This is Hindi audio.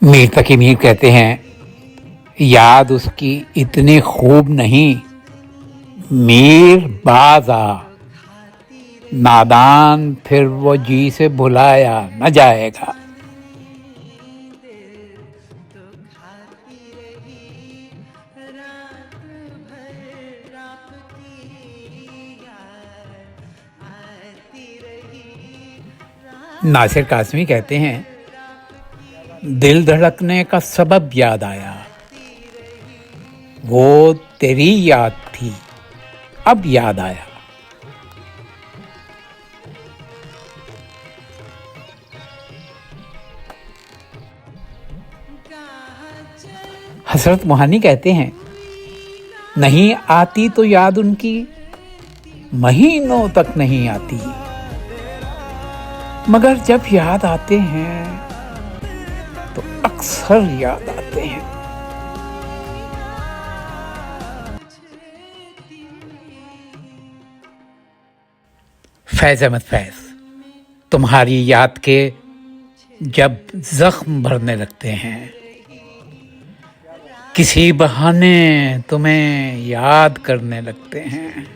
मीर तकी मीर कहते हैं, याद उसकी इतनी खूब नहीं, मीर बाज आ, नादान फिर वो जी से भुलाया न जाएगा। नासिर कासमी कहते हैं, दिल धड़कने का सबब याद आया, वो तेरी याद थी अब याद आया। हसरत मोहानी कहते हैं, नहीं आती तो याद उनकी महीनों तक नहीं आती, मगर जब याद आते हैं तो अक्सर याद आते हैं। फैज अहमद फैज, तुम्हारी याद के जब जख्म भरने लगते हैं, किसी बहाने तुम्हें याद करने लगते हैं।